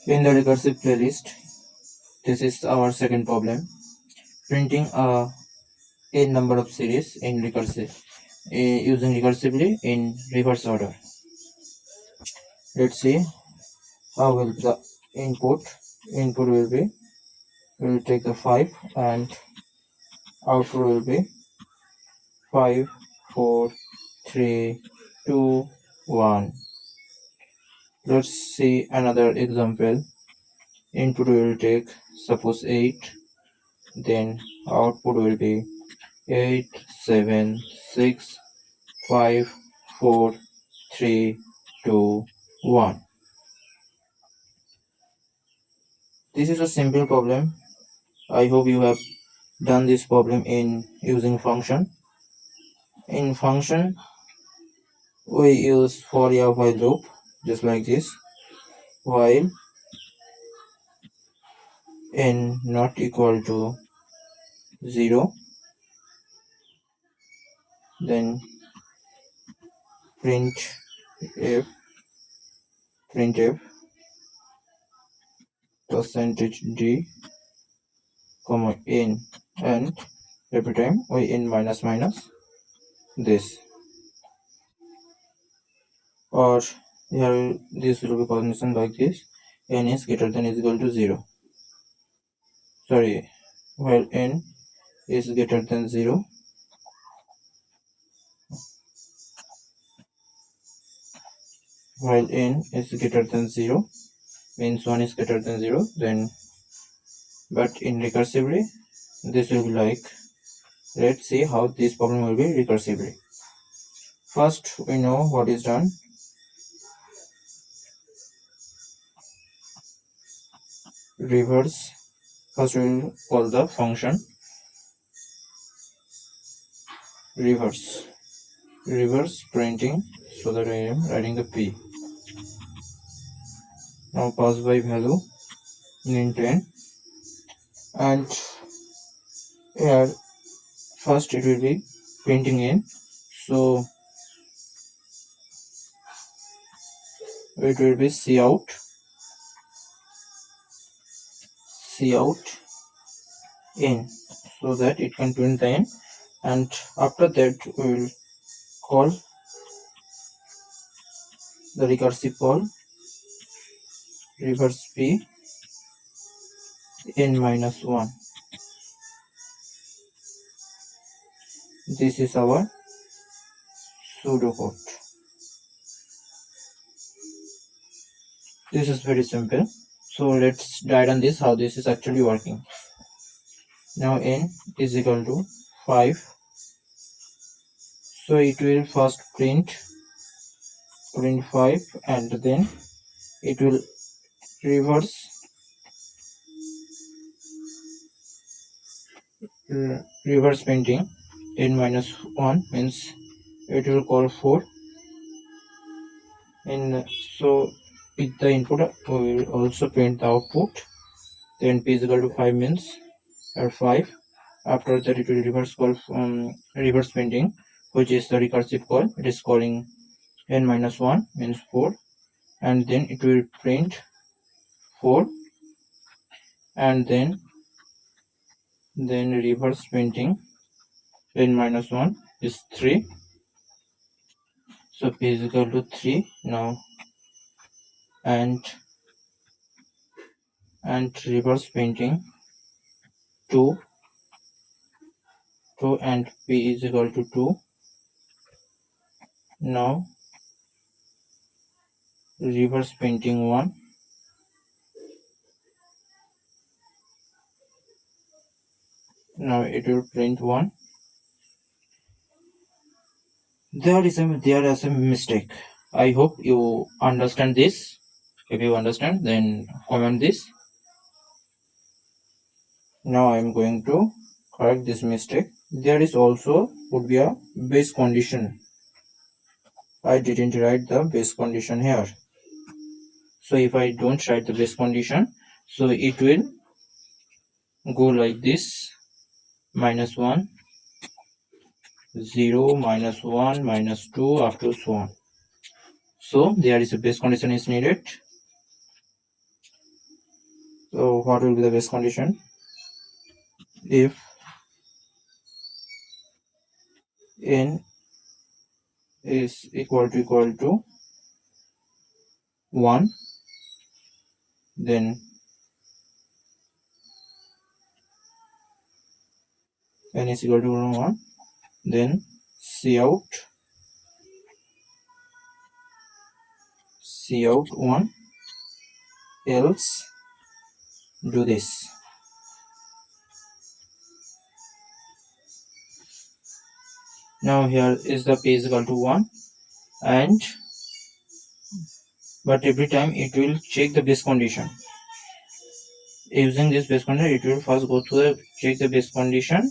In the recursive playlist, this is our second problem, printing a number of series in recursive using recursively in reverse order. Let's see how will the input will be. We will take the 5 and output will be 5, 4, 3, 2, 1. Let's see another example. Input will take suppose 8, then output will be 8, 7, 6, 5, 4, 3, 2, 1. This is a simple problem. I hope you have done this problem in using function. In function, we use for a while loop, just like this. While n not equal to 0, then printf percentage d comma n, and every time we n minus this, or here this will be condition like this: n is greater than is equal to 0. Sorry, while n is greater than 0, while n is greater than 0 means 1 is greater than 0, then but in recursively this will be like, let's see how this problem will be recursively. First, we know what is done. Reverse. First, we will call the function reverse printing, so that I am writing the p. Now pass by value in 10, and here first it will be printing in, so it will be cout in, so that it can print the n, and after that we will call the recursive call reverse p n minus 1. This is our pseudocode. This is very simple. So let's diagram this, how this is actually working. Now n is equal to 5. So it will first print 5, and then it will reverse printing n minus 1, means it will call 4, and so with the input we will also print the output. Then p is equal to 5 means at 5. After that it will reverse call reverse printing, which is the recursive call. It is calling n minus 1 means 4, and then it will print 4, and then reverse printing n minus 1 is 3. So p is equal to 3 now, and reverse printing 2, and p is equal to 2. Now reverse printing 1. Now it will print 1. There is a mistake. I hope you understand this. If you understand, then comment this. Now I am going to correct this mistake. There is also would be a base condition. I didn't write the base condition here. So if I don't write the base condition, so it will go like this: minus 1, 0, minus 1, minus 2, up to so on. So there is a base condition is needed. So what will be the base condition? If n is equal to 1, then n is equal to 1, then cout 1, else do this. Now here is the p is equal to 1, and but every time it will check the base condition. Using this base condition, it will first go to the check the base condition.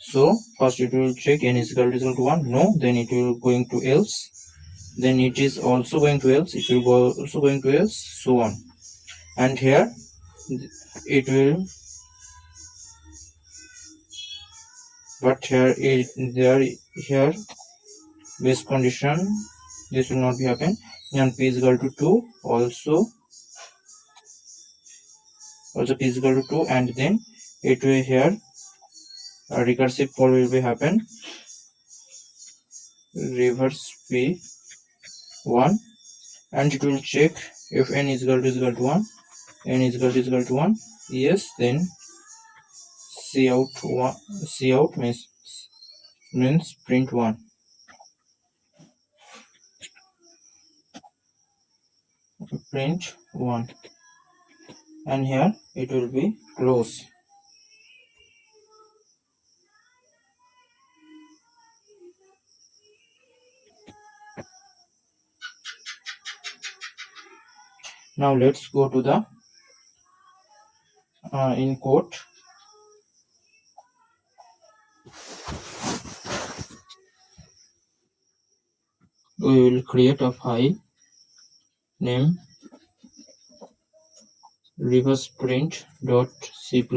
So first it will check n is equal to 1, no, then it will going to else, then it is also going to else, it will go also going to else, so on. And here it will, but here here base condition, this will not be happen, and p is equal to 2, also p is equal to 2, and then it will here a recursive call will be happen, reverse p1, and it will check if n is equal to 1, n is equal to 1, yes, then cout means print 1, print 1, and here it will be close. Now let's go to the in code. We will create a file name reverseprint.c++,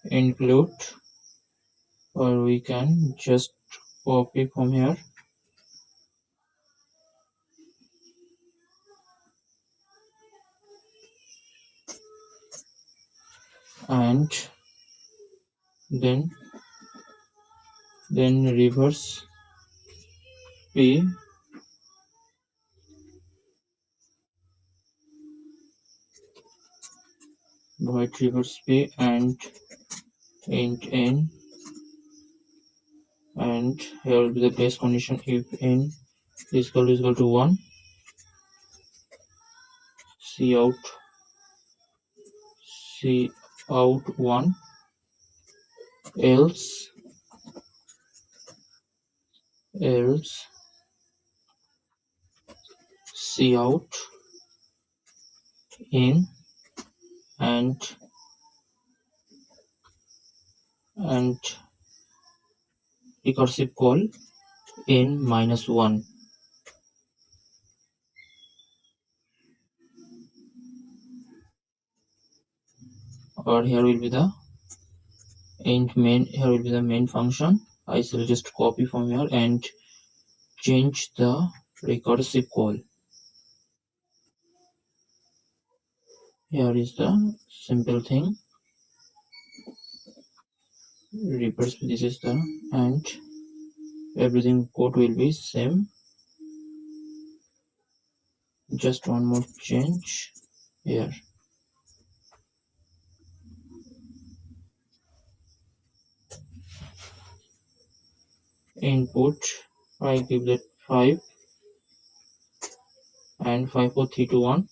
include, or we can just copy from here, and then reverse p void reverse p and int n, and here will be the base condition if n is equal to 1, cout 1, else cout in, and recursive call n -1. Or here will be the int main, here will be the main function. I shall just copy from here and change the recursive call. Here is the simple thing. Reverse, this is the, and everything code will be same. Just one more change here. Input, I give that 5 and 5 4 3 2 1.